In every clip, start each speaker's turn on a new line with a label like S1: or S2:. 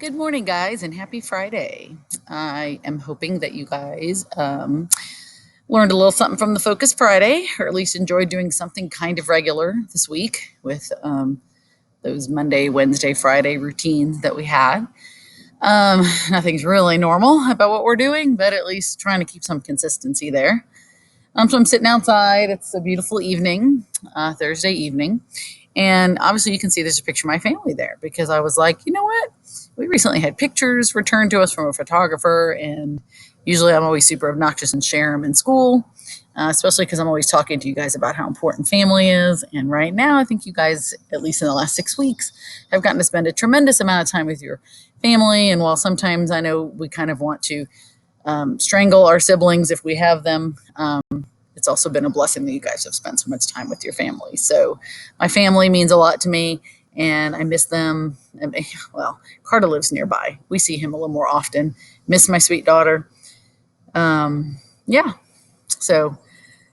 S1: Good morning, guys, and happy Friday. I am hoping that you guys learned a little something from the Focus Friday, or at least enjoyed doing something kind of regular this week with those Monday, Wednesday, Friday routines that we had. Nothing's really normal about what we're doing, but at least trying to keep some consistency there. So I'm sitting outside. It's a beautiful evening, Thursday evening. And obviously, you can see there's a picture of my family there because I was like, you know what? We recently had pictures returned to us from a photographer. And usually, I'm always super obnoxious and share them in school, especially because I'm always talking to you guys about how important family is. And right now, I think you guys, at least in the last 6 weeks, have gotten to spend a tremendous amount of time with your family. And while sometimes I know we kind of want to strangle our siblings if we have them, it's also been a blessing that you guys have spent so much time with your family. So my family means a lot to me, and I miss them. And, well, Carter lives nearby. We see him a little more often. Miss my sweet daughter. Yeah. So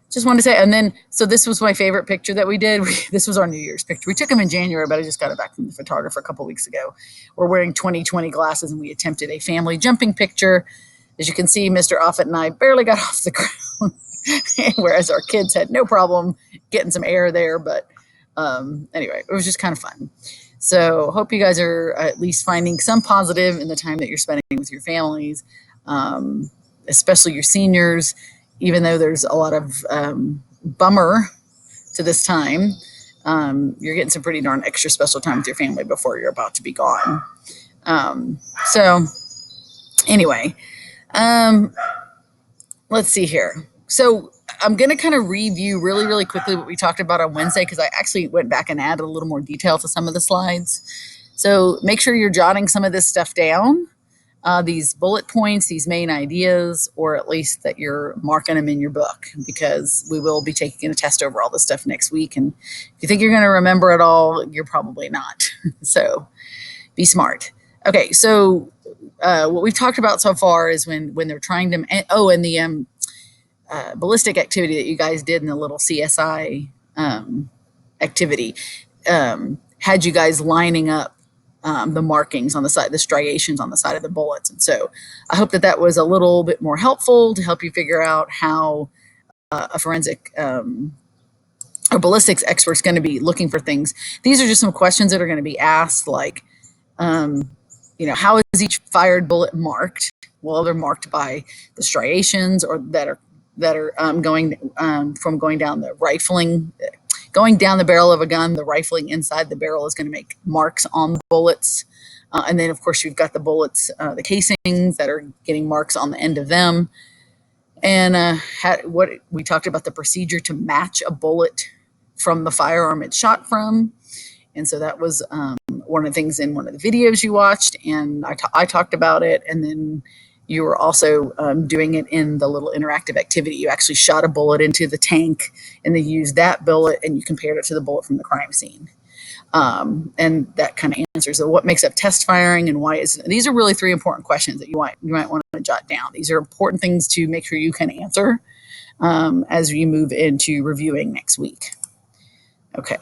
S1: just wanted to say, and then, so this was my favorite picture that we did. This was our New Year's picture. We took them in January, but I just got it back from the photographer a couple weeks ago. We're wearing 20/20 glasses, and we attempted a family jumping picture. As you can see, Mr. Offit and I barely got off the ground, whereas our kids had no problem getting some air there. But anyway, it was just kind of fun. So hope you guys are at least finding some positive in the time that you're spending with your families, especially your seniors, even though there's a lot of bummer to this time. You're getting some pretty darn extra special time with your family before you're about to be gone. So anyway, let's see here. So I'm going to kind of review really quickly what we talked about on Wednesday because I actually went back and added a little more detail to some of the slides. So make sure you're jotting some of this stuff down, these bullet points, these main ideas, or at least that you're marking them in your book because we will be taking a test over all this stuff next week. And if you think you're going to remember it all, you're probably not. So be smart. Okay, so what we've talked about so far is when they're trying to, and the ballistic activity that you guys did in the little CSI activity had you guys lining up the markings on the side, the striations on the side of the bullets. And so I hope that that was a little bit more helpful to help you figure out how a forensic or ballistics expert is going to be looking for things. These are just some questions that are going to be asked, like, how is each fired bullet marked? Well, they're marked by the striations, or that are going from going down the rifling, going down the barrel of a gun. The rifling inside the barrel is going to make marks on the bullets, and then of course you've got the bullets, the casings that are getting marks on the end of them. And what we talked about, the procedure to match a bullet from the firearm it's shot from. And so that was one of the things in one of the videos you watched, and I talked about it. And then you were also doing it in the little interactive activity. You actually shot a bullet into the tank, and then used that bullet, and you compared it to the bullet from the crime scene. And that kind of answers what makes up test firing and why is. These are really three important questions that you might want to jot down. These are important things to make sure you can answer as you move into reviewing next week. Okay.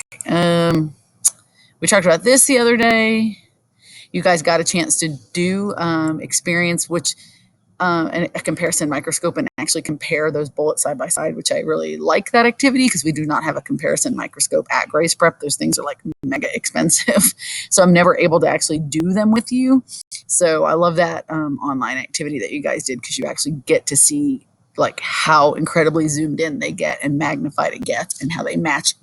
S1: We talked about this the other day. You guys got a chance to do experience a comparison microscope and actually compare those bullets side by side, which I really like that activity because we do not have a comparison microscope at Grace Prep. Those things are like mega expensive. So I'm never able to actually do them with you. So I love that online activity that you guys did because you actually get to see like how incredibly zoomed in they get and magnified it gets and how they match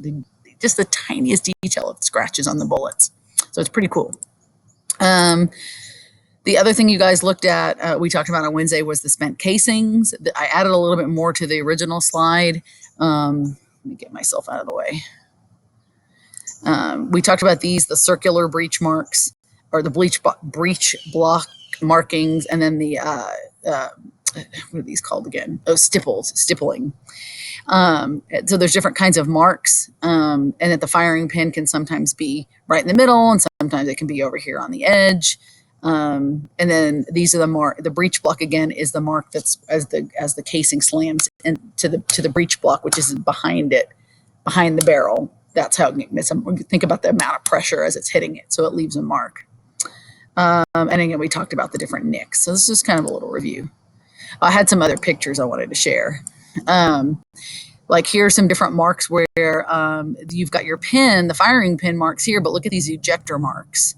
S1: just the tiniest detail of the scratches on the bullets. So it's pretty cool. The other thing you guys looked at, we talked about on Wednesday, was the spent casings. I added a little bit more to the original slide. Let me get myself out of the way. We talked about these, the circular breach marks, or the breach block markings, and then the, what are these called again? Oh, stippling. So there's different kinds of marks, and that the firing pin can sometimes be right in the middle, and sometimes it can be over here on the edge. And then these are the breech block again is the mark that's as the casing slams into the breech block, which is behind the barrel. That's how think about the amount of pressure as it's hitting it, so it leaves a mark. And again, we talked about the different nicks. So this is just kind of a little review. I had some other pictures I wanted to share. Like here are some different marks where you've got your pin, the firing pin marks here, but look at these ejector marks.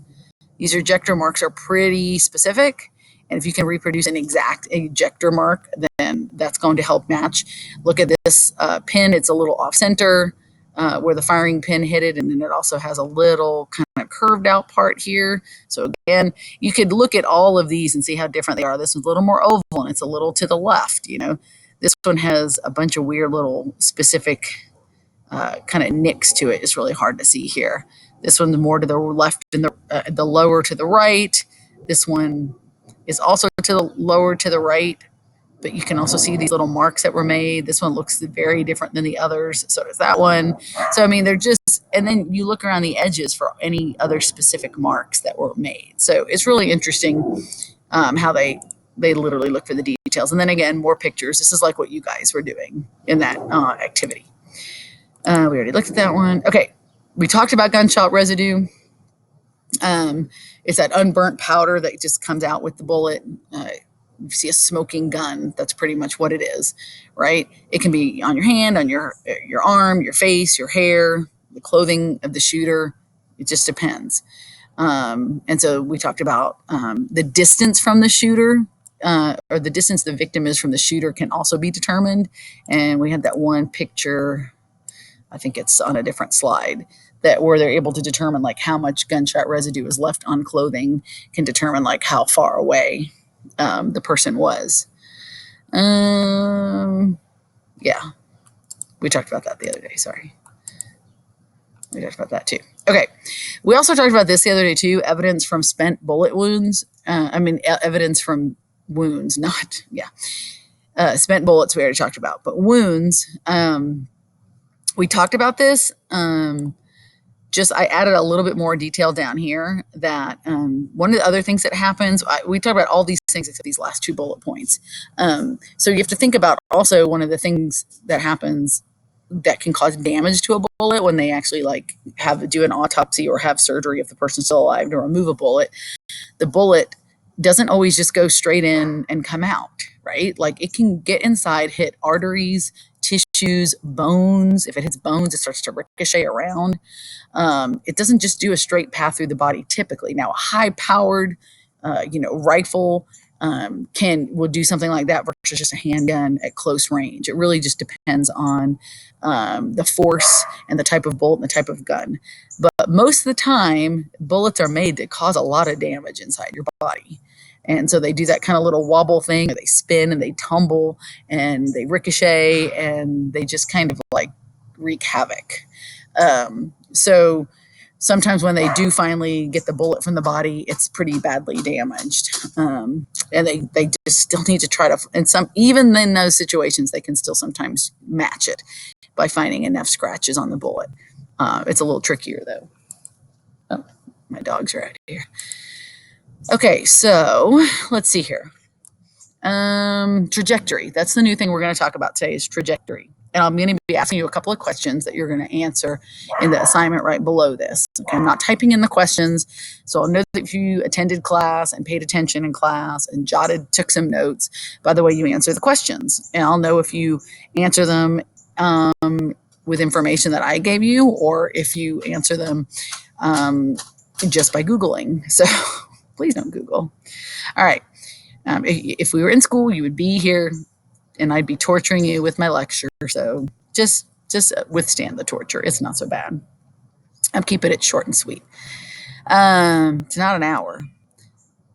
S1: These ejector marks are pretty specific. And if you can reproduce an exact ejector mark, then that's going to help match. Look at this pin. It's a little off center where the firing pin hit it. And then it also has a little kind of curved out part here. So again, you could look at all of these and see how different they are. This one's a little more oval and it's a little to the left, you know. This one has a bunch of weird little specific kind of nicks to it. It's really hard to see here. This one's more to the left and the lower to the right. This one is also to the lower to the right, but you can also see these little marks that were made. This one looks very different than the others. So does that one. So, I mean, they're just, and then you look around the edges for any other specific marks that were made. So it's really interesting how they literally look for the details. And then again, more pictures. This is like what you guys were doing in that activity. We already looked at that one. Okay. We talked about gunshot residue. It's that unburnt powder that just comes out with the bullet. You see a smoking gun. That's pretty much what it is, right? It can be on your hand, on your arm, your face, your hair, the clothing of the shooter. It just depends. And so we talked about the distance from the shooter. Or the distance the victim is from the shooter can also be determined. And we had that one picture, I think it's on a different slide, that where they're able to determine like how much gunshot residue is left on clothing, can determine like how far away the person was. Yeah, we talked about that the other day. Sorry. We talked about that too. Okay. We also talked about this the other day too, evidence from spent bullet wounds. Evidence from wounds, not, yeah. Spent bullets we already talked about, but wounds, we talked about this. Just I added a little bit more detail down here that one of the other things that happens, we talked about all these things except these last 2 bullet points. So you have to think about also one of the things that happens that can cause damage to a bullet when they actually like do an autopsy or have surgery if the person's still alive to remove a bullet. The bullet doesn't always just go straight in and come out, right? Like it can get inside, hit arteries, tissues, bones. If it hits bones, it starts to ricochet around. It doesn't just do a straight path through the body typically. Now, a high-powered, rifle will do something like that versus just a handgun at close range. It really just depends on the force and the type of bolt and the type of gun. But most of the time, bullets are made that cause a lot of damage inside your body. And so they do that kind of little wobble thing, or they spin and they tumble and they ricochet and they just kind of like wreak havoc. So sometimes when they do finally get the bullet from the body, it's pretty badly damaged. And they just still need to try to, and even in those situations, they can still sometimes match it by finding enough scratches on the bullet. It's a little trickier though. Oh, my dogs are out here. Okay, so let's see here. Trajectory. That's the new thing we're going to talk about today is trajectory. And I'm going to be asking you a couple of questions that you're going to answer in the assignment right below this. Okay, I'm not typing in the questions, so I'll know that if you attended class and paid attention in class and took some notes, by the way you answer the questions. And I'll know if you answer them with information that I gave you or if you answer them just by Googling. So please don't Google. All right. If we were in school, you would be here and I'd be torturing you with my lecture. So just withstand the torture. It's not so bad. I'm keeping it short and sweet. It's not an hour.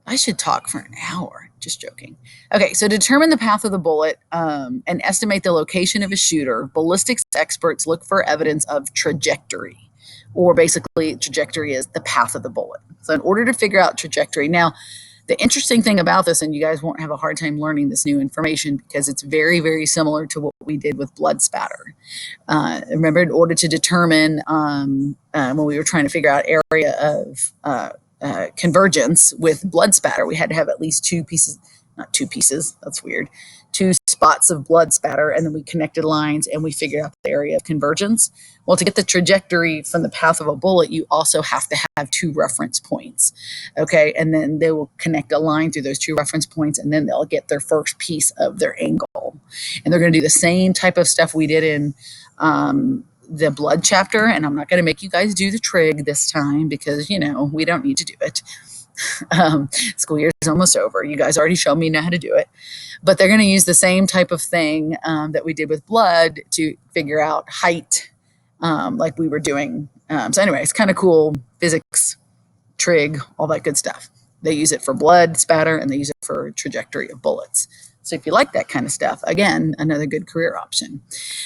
S1: I should talk for an hour. Just joking. Okay, so determine the path of the bullet and estimate the location of a shooter. Ballistics experts look for evidence of trajectory, or basically trajectory is the path of the bullet. So in order to figure out trajectory, now the interesting thing about this, and you guys won't have a hard time learning this new information because it's very, very similar to what we did with blood spatter. Remember, in order to determine when we were trying to figure out area of convergence with blood spatter, we had to have at least 2 pieces, not two pieces, that's weird, two spots of blood spatter, and then we connected lines and we figured out the area of convergence. Well, to get the trajectory from the path of a bullet, you also have to have two reference points. Okay, and then they will connect a line through those two reference points, and then they'll get their first piece of their angle. And they're going to do the same type of stuff we did in the blood chapter. And I'm not going to make you guys do the trig this time because, we don't need to do it. School year is almost over. You guys already showed me know how to do it. But they're going to use the same type of thing that we did with blood to figure out height, like we were doing. So anyway, it's kind of cool. Physics, trig, all that good stuff. They use it for blood spatter and they use it for trajectory of bullets. So if you like that kind of stuff, again, another good career option.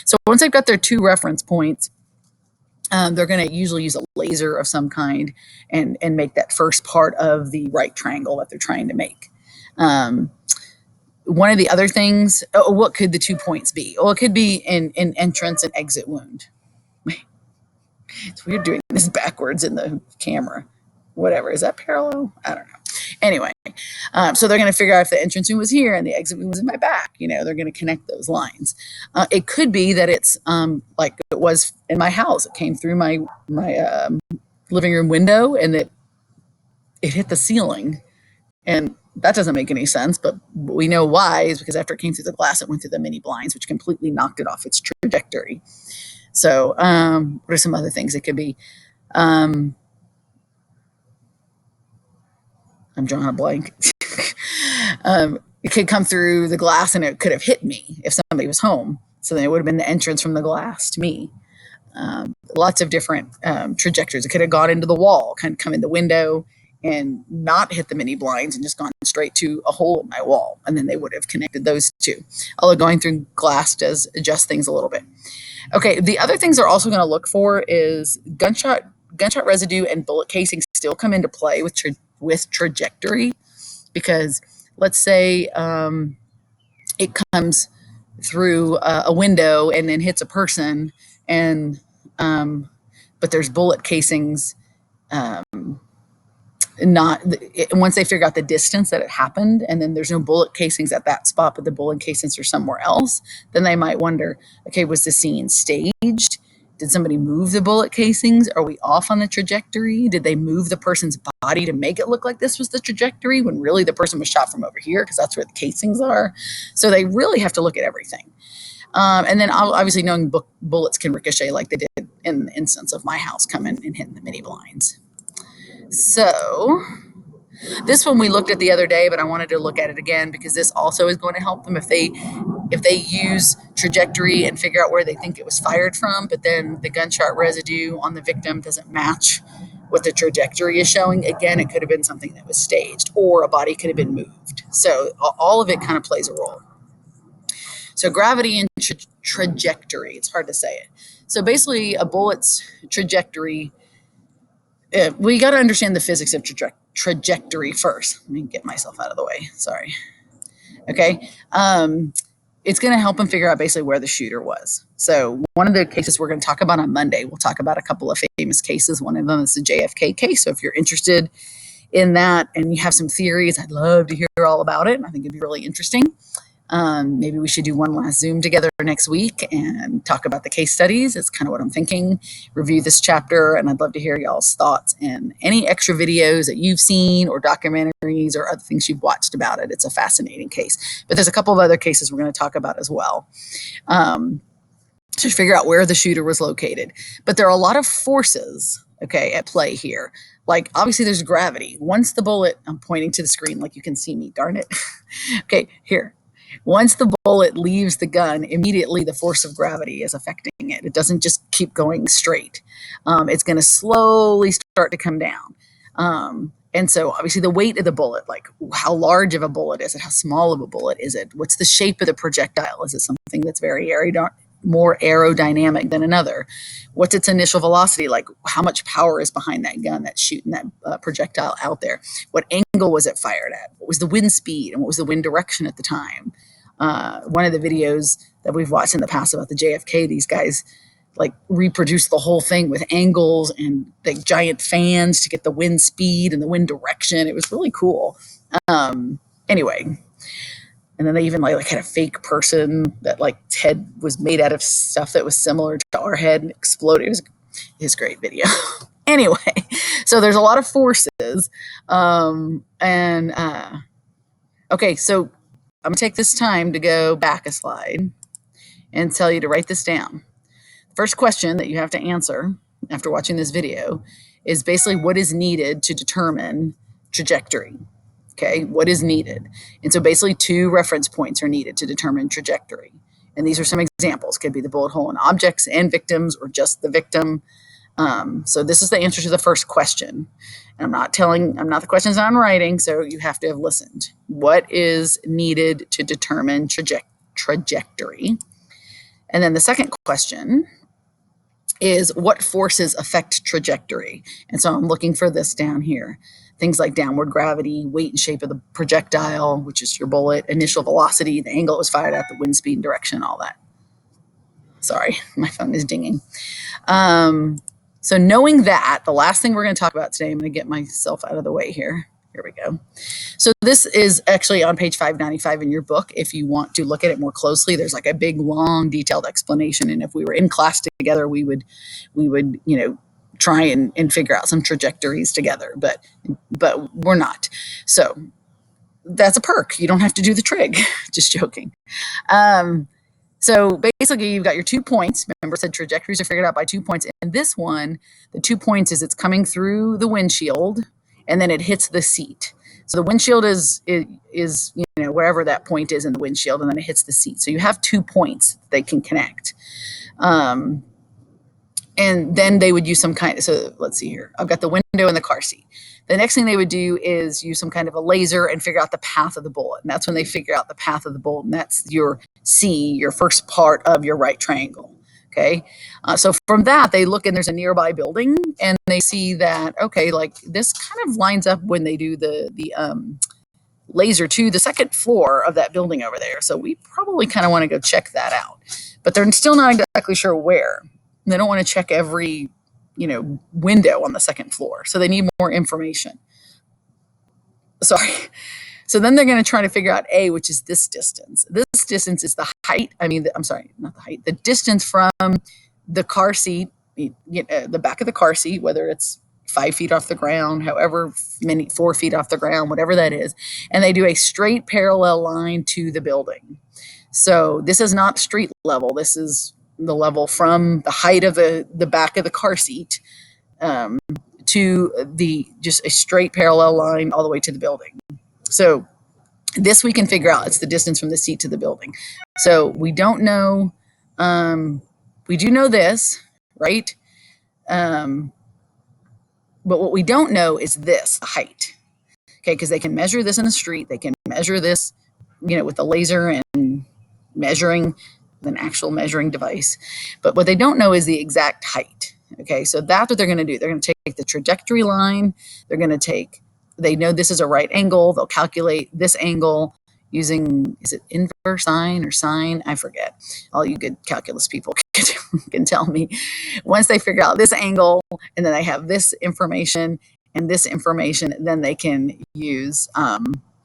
S1: So once they've got their two reference points, they're going to usually use a laser of some kind and make that first part of the right triangle that they're trying to make. One of the other things, what could the 2 points be? Well, it could be an entrance and exit wound. It's weird doing this backwards in the camera. Whatever. Is that parallel? I don't know. Anyway, so they're going to figure out if the entrance wound was here and the exit wound was in my back. They're going to connect those lines. It could be that it's like it was in my house. It came through my living room window and it hit the ceiling. And that doesn't make any sense, but we know why is because after it came through the glass, it went through the mini blinds, which completely knocked it off its trajectory. So what are some other things it could be? I'm drawing a blank. It could come through the glass and it could have hit me if somebody was home. So then it would have been the entrance from the glass to me. Lots of different trajectories. It could have gone into the wall, kind of come in the window and not hit the mini blinds and just gone straight to a hole in my wall. And then they would have connected those two. Although going through glass does adjust things a little bit. Okay, the other things they're also going to look for is gunshot residue and bullet casings still come into play with trajectory, because let's say it comes through a window and then hits a person, and but there's bullet casings. Once they figure out the distance that it happened, and then there's no bullet casings at that spot, but the bullet casings are somewhere else, then they might wonder, okay, was the scene staged? Did somebody move the bullet casings? Are we off on the trajectory? Did they move the person's body to make it look like this was the trajectory when really the person was shot from over here because that's where the casings are? So they really have to look at everything. And then obviously knowing bullets can ricochet like they did in the instance of my house coming and hitting the mini blinds. So this one we looked at the other day, but I wanted to look at it again because this also is going to help them if they use trajectory and figure out where they think it was fired from, but then the gunshot residue on the victim doesn't match what the trajectory is showing. Again, it could have been something that was staged or a body could have been moved. So all of it kind of plays a role. So gravity and trajectory, it's hard to say it. So basically a bullet's trajectory, we got to understand the physics of trajectory first. Let me get myself out of the way. Sorry. Okay. It's going to help them figure out basically where the shooter was. So one of the cases we're going to talk about on Monday, we'll talk about a couple of famous cases. One of them is the JFK case. So if you're interested in that and you have some theories, I'd love to hear all about it. I think it'd be really interesting. Maybe we should do one last Zoom together next week and talk about the case studies. It's kind of what I'm thinking. Review this chapter, and I'd love to hear y'all's thoughts and any extra videos that you've seen or documentaries or other things you've watched about it. It's a fascinating case. But there's a couple of other cases we're going to talk about as well. To figure out where the shooter was located. But there are a lot of forces, okay, at play here. Like, obviously, there's gravity. Once the bullet, I'm pointing to the screen like you can see me, darn it. Okay, here. Once the bullet leaves the gun, immediately the force of gravity is affecting it. It doesn't just keep going straight. It's going to slowly start to come down. And so obviously the weight of the bullet, like how large of a bullet is it? How small of a bullet is it? What's the shape of the projectile? Is it something that's very more aerodynamic than another? What's its initial velocity? Like how much power is behind that gun that's shooting that projectile out there? What angle was it fired at? What was the wind speed and what was the wind direction at the time? One of the videos that we've watched in the past about the JFK, these guys like reproduced the whole thing with angles and like giant fans to get the wind speed and the wind direction. It was really cool. Anyway, And then they even like had a fake person that like head was made out of stuff that was similar to our head and exploded. It was a great video. Anyway, so there's a lot of forces. Okay, so I'm gonna take this time to go back a slide and tell you to write this down. First question that you have to answer after watching this video is basically what is needed to determine trajectory. Okay, what is needed? And so basically 2 reference points are needed to determine trajectory. And these are some examples. Could be the bullet hole in objects and victims or just the victim. So this is the answer to the first question. And I'm not the questions I'm writing, so you have to have listened. What is needed to determine trajectory? And then the second question is what forces affect trajectory? And so I'm looking for this down here. Things like downward gravity, weight and shape of the projectile, which is your bullet, initial velocity, the angle it was fired at, the wind speed and direction, all that. Sorry, my phone is dinging. So knowing that, the last thing we're going to talk about today, I'm going to get myself out of the way here. Here we go. So this is actually on page 595 in your book. If you want to look at it more closely, there's like a big, long, detailed explanation. And if we were in class together, we would, try and figure out some trajectories together, but we're not. So that's a perk. You don't have to do the trig. Just joking. So basically, you've got your 2 points. Remember, I said trajectories are figured out by 2 points. And this one, the 2 points is it's coming through the windshield, and then it hits the seat. So the windshield is wherever that point is in the windshield, and then it hits the seat. So you have 2 points they can connect. And then they would use some kind. So let's see here. I've got the window and the car seat. The next thing they would do is use some kind of a laser and figure out the path of the bullet. And that's when they figure out the path of the bullet. And that's your C, your first part of your right triangle. Okay. So from that, they look and there's a nearby building and they see that, okay, like this kind of lines up when they do the laser to the second floor of that building over there. So we probably kind of want to go check that out. But they're still not exactly sure where. They don't want to check every window on the second floor. So they need more information. Sorry. So then they're going to try to figure out A, which is this distance. This distance is the height. I'm sorry, not the height. The distance from the car seat, the back of the car seat, whether it's 5 feet off the ground, however many, 4 feet off the ground, whatever that is. And they do a straight parallel line to the building. So this is not street level. This is the level from the height of the back of the car seat to just a straight parallel line all the way to the building. So this we can figure out. It's the distance from the seat to the building. So we don't know. We do know this, right? But what we don't know is this, the height. Okay, because they can measure this in the street. They can measure this, with the laser and measuring an actual measuring device. But what they don't know is the exact height. Okay, so that's what they're going to do. They're going to take the trajectory line. They know this is a right angle. They'll calculate this angle using, is it inverse sine or sine? I forget. All you good calculus people can tell me. Once they figure out this angle, and then they have this information and this information, then they can use,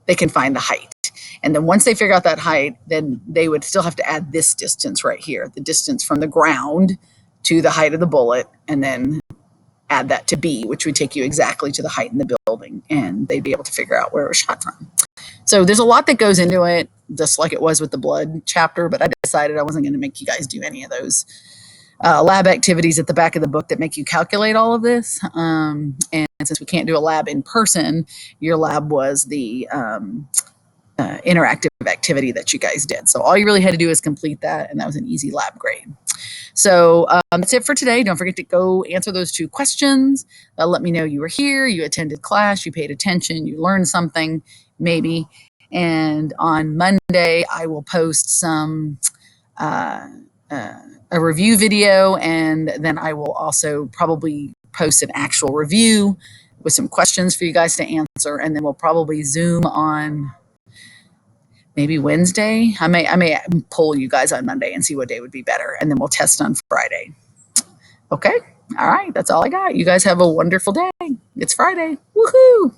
S1: they can find the height. And then once they figure out that height, then they would still have to add this distance right here, the distance from the ground to the height of the bullet, and then add that to B, which would take you exactly to the height in the building, and they'd be able to figure out where it was shot from. So there's a lot that goes into it, just like it was with the blood chapter, but I decided I wasn't going to make you guys do any of those lab activities at the back of the book that make you calculate all of this. And since we can't do a lab in person, your lab was the interactive activity that you guys did. So all you really had to do is complete that, and that was an easy lab grade. So that's it for today. Don't forget to go answer those 2 questions. Let me know you were here, you attended class, you paid attention, you learned something, maybe. And on Monday, I will post some a review video, and then I will also probably post an actual review with some questions for you guys to answer, and then we'll probably Zoom on maybe Wednesday. I may poll you guys on Monday and see what day would be better, and then we'll test on Friday. Okay? All right, that's all I got. You guys have a wonderful day. It's Friday. Woohoo!